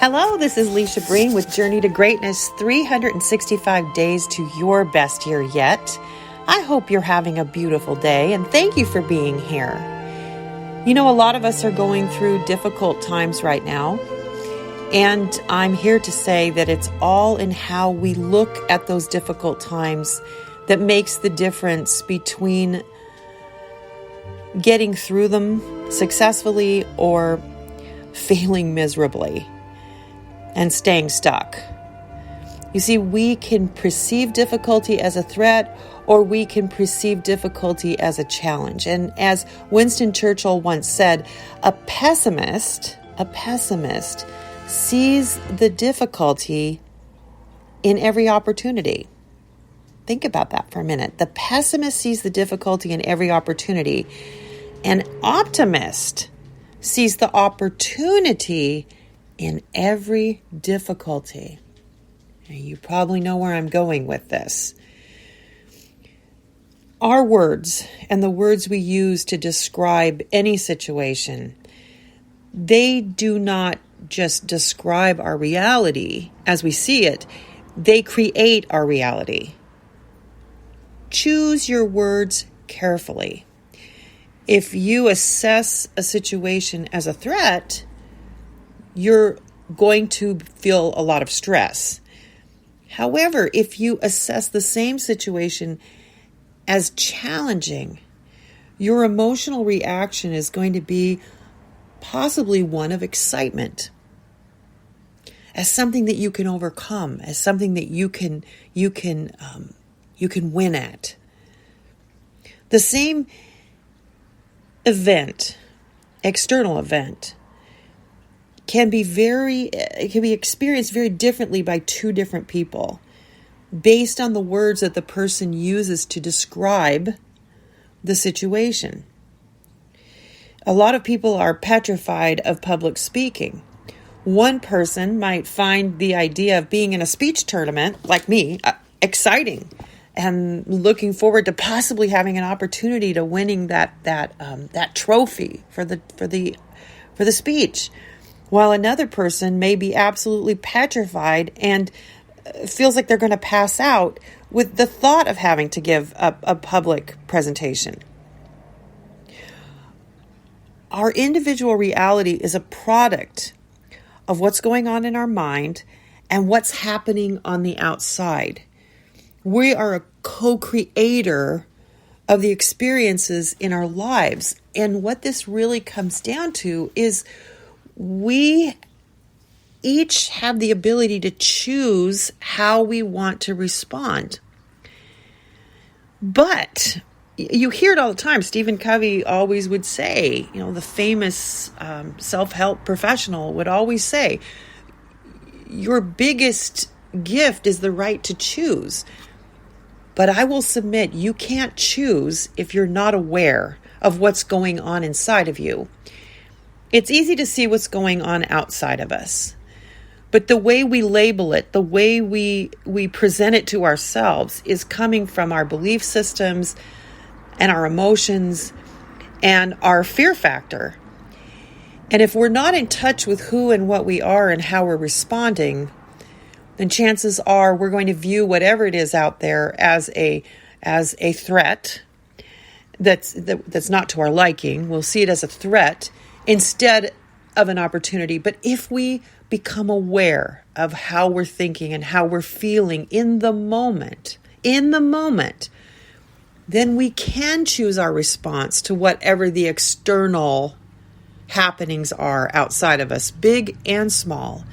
Hello, this is Leisha Breen with Journey to Greatness, 365 days to your best year yet. I hope you're having a beautiful day, and thank you for being here. You know, a lot of us are going through difficult times right now, and I'm here to say that it's all in how we look at those difficult times that makes the difference between getting through them successfully or failing miserably and staying stuck. You see, we can perceive difficulty as a threat, or we can perceive difficulty as a challenge. And as Winston Churchill once said, a pessimist sees the difficulty in every opportunity. Think about that for a minute. The pessimist sees the difficulty in every opportunity. An optimist sees the opportunity in every difficulty. Now, you probably know where I'm going with this. Our words and the words we use to describe any situation, they do not just describe our reality as we see it, they create our reality. Choose your words carefully. If you assess a situation as a threat, you're going to feel a lot of stress. However, if you assess the same situation as challenging, your emotional reaction is going to be possibly one of excitement, as something that you can overcome, as something that you can win at. The same event, external event, can be experienced very differently by two different people based on the words that the person uses to describe the situation. A lot of people are petrified of public speaking. One person might find the idea of being in a speech tournament, like me, exciting, and looking forward to possibly having an opportunity to winning that trophy for the speech, while another person may be absolutely petrified and feels like they're going to pass out with the thought of having to give a public presentation. Our individual reality is a product of what's going on in our mind and what's happening on the outside. We are a co-creator of the experiences in our lives. And what this really comes down to is we each have the ability to choose how we want to respond. But you hear it all the time. Stephen Covey always would say, the famous self-help professional would always say, your biggest gift is the right to choose. But I will submit, you can't choose if you're not aware of what's going on inside of you. It's easy to see what's going on outside of us. But the way we label it, the way we present it to ourselves is coming from our belief systems and our emotions and our fear factor. And if we're not in touch with who and what we are and how we're responding, then chances are we're going to view whatever it is out there as a threat that's not to our liking. We'll see it as a threat instead of an opportunity. But if we become aware of how we're thinking and how we're feeling in the moment, then we can choose our response to whatever the external happenings are outside of us, big and small.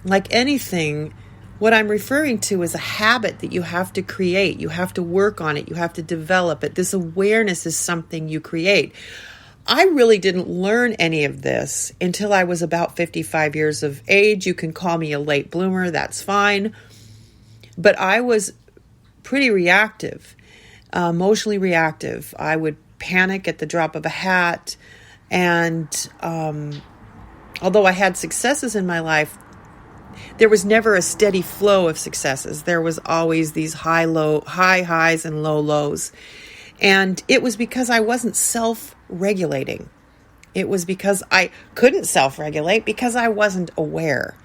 Like anything, what I'm referring to is a habit that you have to create. You have to work on it. You have to develop it. This awareness is something you create. I really didn't learn any of this until I was about 55 years of age. You can call me a late bloomer. That's fine. But I was pretty reactive, emotionally reactive. I would panic at the drop of a hat. And although I had successes in my life, there was never a steady flow of successes. There was always these high highs and low lows. And it was because I wasn't self-regulating. It was because I couldn't self-regulate because I wasn't aware.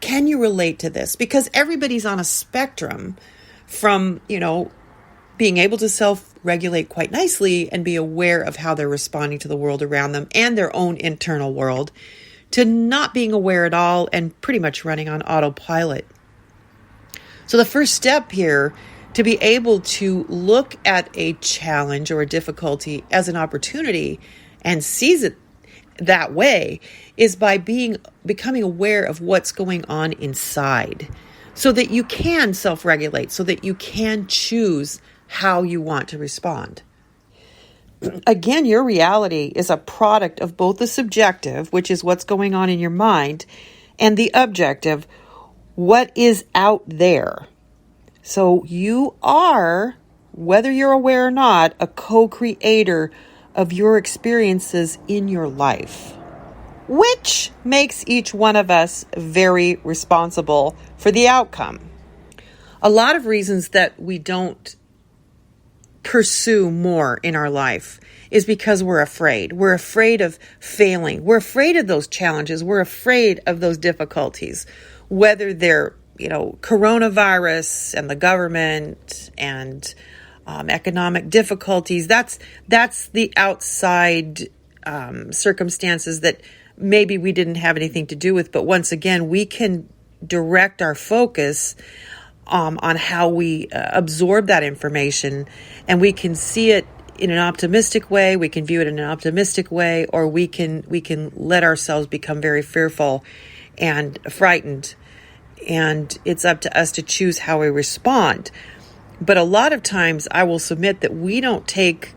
Can you relate to this? Because everybody's on a spectrum from, being able to self-regulate quite nicely and be aware of how they're responding to the world around them and their own internal world, to not being aware at all and pretty much running on autopilot. So the first step here, to be able to look at a challenge or a difficulty as an opportunity and seize it that way, is by becoming aware of what's going on inside, so that you can self-regulate, so that you can choose how you want to respond. Again, your reality is a product of both the subjective, which is what's going on in your mind, and the objective, what is out there. So you are, whether you're aware or not, a co-creator of your experiences in your life, which makes each one of us very responsible for the outcome. A lot of reasons that we don't pursue more in our life is because we're afraid. We're afraid of failing. We're afraid of those challenges. We're afraid of those difficulties, whether they're, coronavirus and the government and economic difficulties. That's the outside circumstances that maybe we didn't have anything to do with. But once again, we can direct our focus on how we absorb that information, and we can see it in an optimistic way, we can view it in an optimistic way, or we can let ourselves become very fearful and frightened. And it's up to us to choose how we respond. But a lot of times I will submit that we don't take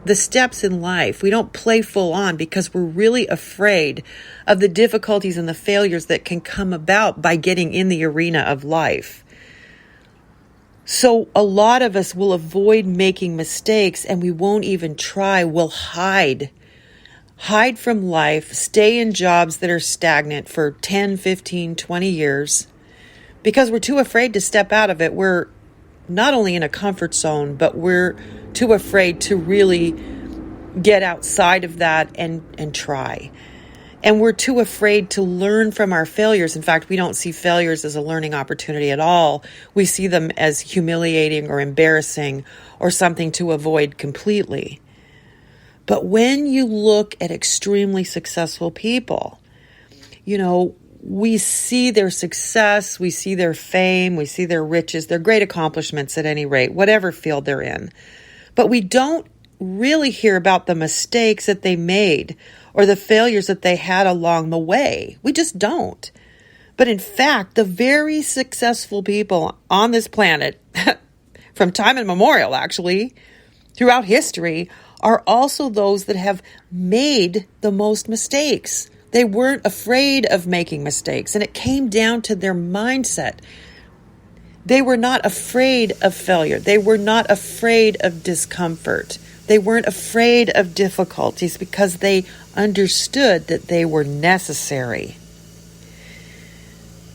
the steps in life. We don't play full on because we're really afraid of the difficulties and the failures that can come about by getting in the arena of life. So a lot of us will avoid making mistakes, and we won't even try. We'll hide from life, stay in jobs that are stagnant for 10, 15, 20 years because we're too afraid to step out of it. We're not only in a comfort zone, but we're too afraid to really get outside of that and try. And we're too afraid to learn from our failures. In fact, we don't see failures as a learning opportunity at all. We see them as humiliating or embarrassing or something to avoid completely. But when you look at extremely successful people, we see their success, we see their fame, we see their riches, their great accomplishments at any rate, whatever field they're in. But we don't really hear about the mistakes that they made or the failures that they had along the way. We just don't. But in fact, the very successful people on this planet, from time immemorial actually, throughout history, are also those that have made the most mistakes. They weren't afraid of making mistakes, and it came down to their mindset. They were not afraid of failure. They were not afraid of discomfort. They weren't afraid of difficulties because they understood that they were necessary.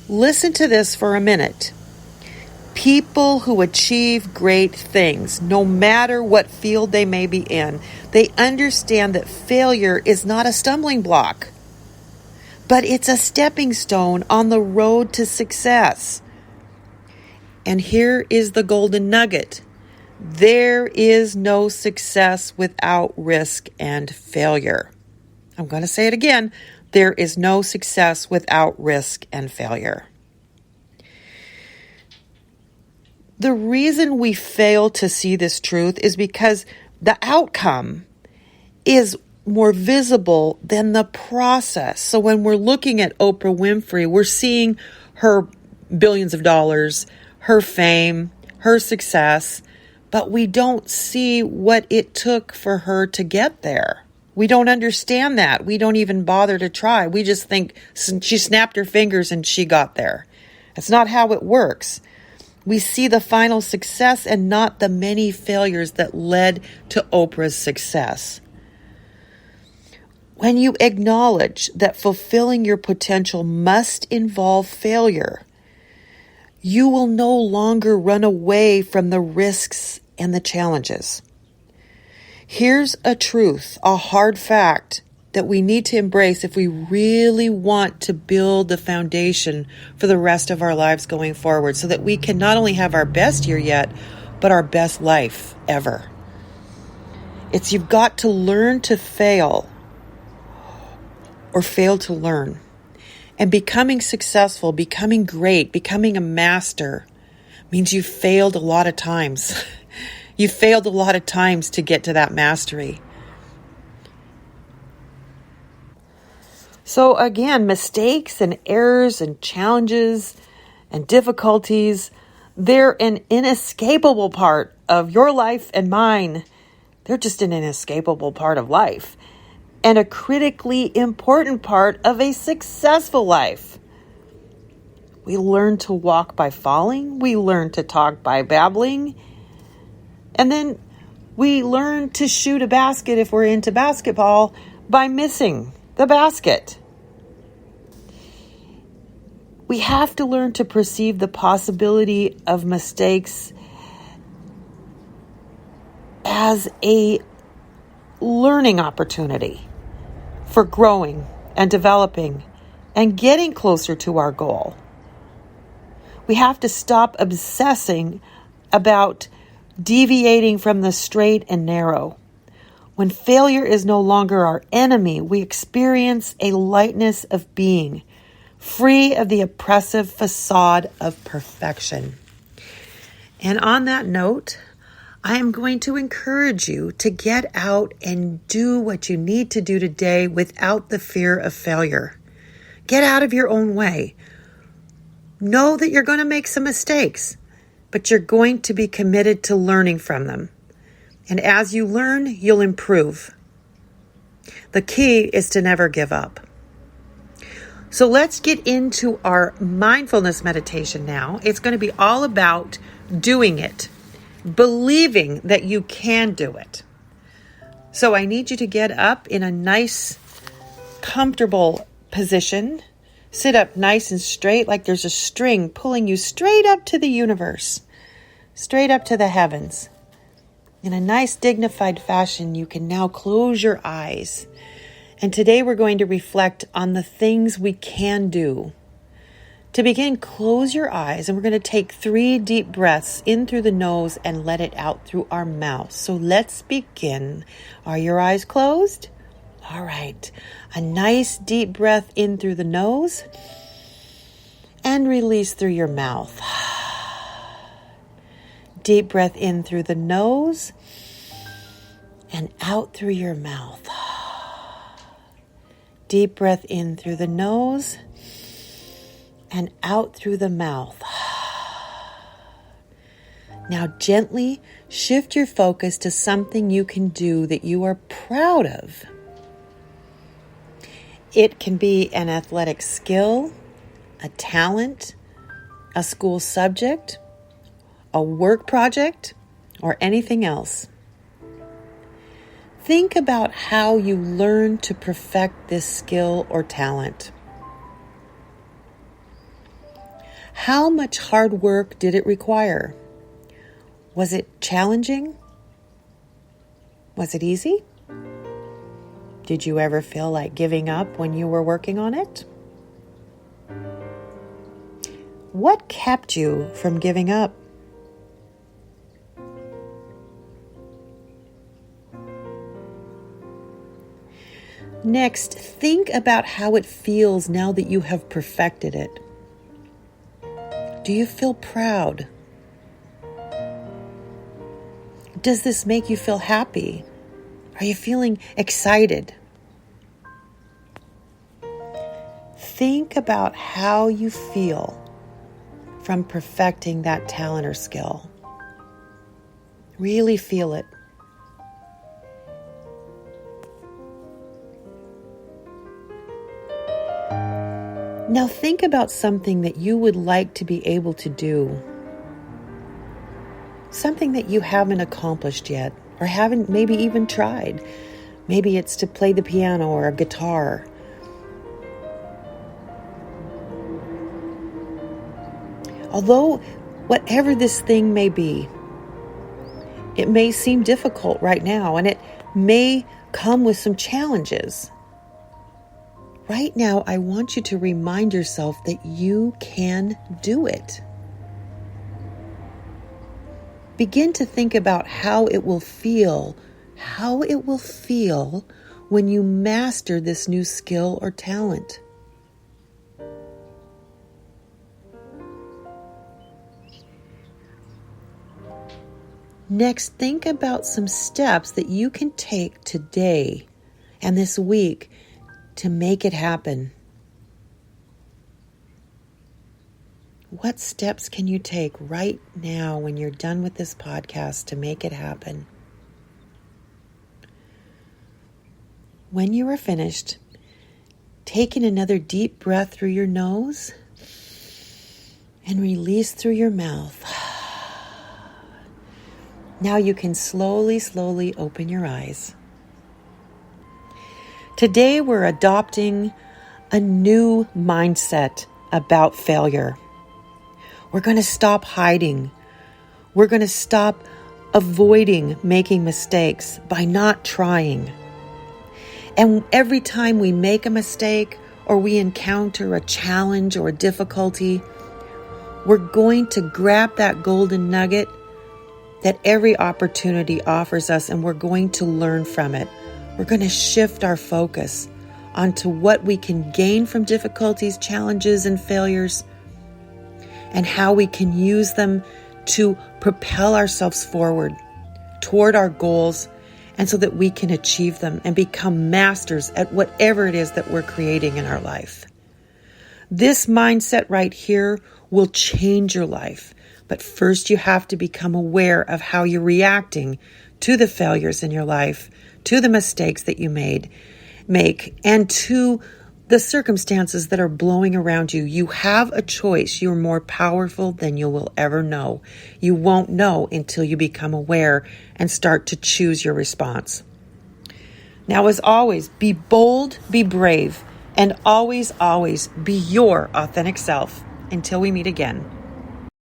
Listen to this for a minute. People who achieve great things, no matter what field they may be in, they understand that failure is not a stumbling block, but it's a stepping stone on the road to success. And here is the golden nugget. There is no success without risk and failure. I'm going to say it again. There is no success without risk and failure. The reason we fail to see this truth is because the outcome is more visible than the process. So when we're looking at Oprah Winfrey, we're seeing her billions of dollars, her fame, her success, but we don't see what it took for her to get there. We don't understand that. We don't even bother to try. We just think she snapped her fingers and she got there. That's not how it works. We see the final success and not the many failures that led to Oprah's success. When you acknowledge that fulfilling your potential must involve failure, you will no longer run away from the risks and the challenges. Here's a truth, a hard fact. that we need to embrace if we really want to build the foundation for the rest of our lives going forward, so that we can not only have our best year yet, but our best life ever. It's you've got to learn to fail or fail to learn. And becoming successful, becoming great, becoming a master means you failed a lot of times. You failed a lot of times to get to that mastery. So again, mistakes and errors and challenges and difficulties, they're an inescapable part of your life and mine. They're just an inescapable part of life, and a critically important part of a successful life. We learn to walk by falling. We learn to talk by babbling. And then we learn to shoot a basket, if we're into basketball, by missing the basket. We have to learn to perceive the possibility of mistakes as a learning opportunity for growing and developing and getting closer to our goal. We have to stop obsessing about deviating from the straight and narrow. When failure is no longer our enemy, we experience a lightness of being, free of the oppressive facade of perfection. And on that note, I am going to encourage you to get out and do what you need to do today without the fear of failure. Get out of your own way. Know that you're going to make some mistakes, but you're going to be committed to learning from them. And as you learn, you'll improve. The key is to never give up. So let's get into our mindfulness meditation now. It's going to be all about doing it, believing that you can do it. So I need you to get up in a nice, comfortable position. Sit up nice and straight, like there's a string pulling you straight up to the universe, straight up to the heavens. In a nice, dignified fashion, you can now close your eyes. And today we're going to reflect on the things we can do. To begin, close your eyes, and we're going to take 3 deep breaths in through the nose and let it out through our mouth. So let's begin. Are your eyes closed? All right. A nice deep breath in through the nose and release through your mouth. Deep breath in through the nose and out through your mouth. Deep breath in through the nose and out through the mouth. Now gently shift your focus to something you can do that you are proud of. It can be an athletic skill, a talent, a school subject, a work project, or anything else. Think about how you learned to perfect this skill or talent. How much hard work did it require? Was it challenging? Was it easy? Did you ever feel like giving up when you were working on it? What kept you from giving up? Next, think about how it feels now that you have perfected it. Do you feel proud? Does this make you feel happy? Are you feeling excited? Think about how you feel from perfecting that talent or skill. Really feel it. Now think about something that you would like to be able to do. Something that you haven't accomplished yet, or haven't maybe even tried. Maybe it's to play the piano or a guitar. Although, whatever this thing may be, it may seem difficult right now, and it may come with some challenges. right now, I want you to remind yourself that you can do it. Begin to think about how it will feel when you master this new skill or talent. Next, think about some steps that you can take today and this week to make it happen. What steps can you take right now when you're done with this podcast to make it happen? When you are finished, take in another deep breath through your nose and release through your mouth. Now you can slowly open your eyes. Today we're adopting a new mindset about failure. We're going to stop hiding. We're going to stop avoiding making mistakes by not trying. And every time we make a mistake or we encounter a challenge or a difficulty, we're going to grab that golden nugget that every opportunity offers us, and we're going to learn from it. We're going to shift our focus onto what we can gain from difficulties, challenges, and failures, and how we can use them to propel ourselves forward toward our goals, and so that we can achieve them and become masters at whatever it is that we're creating in our life. This mindset right here will change your life. But first you have to become aware of how you're reacting to the failures in your life, to the mistakes that you make, and to the circumstances that are blowing around you. You have a choice. You're more powerful than you will ever know. You won't know until you become aware and start to choose your response. Now, as always, be bold, be brave, and always be your authentic self. Until we meet again.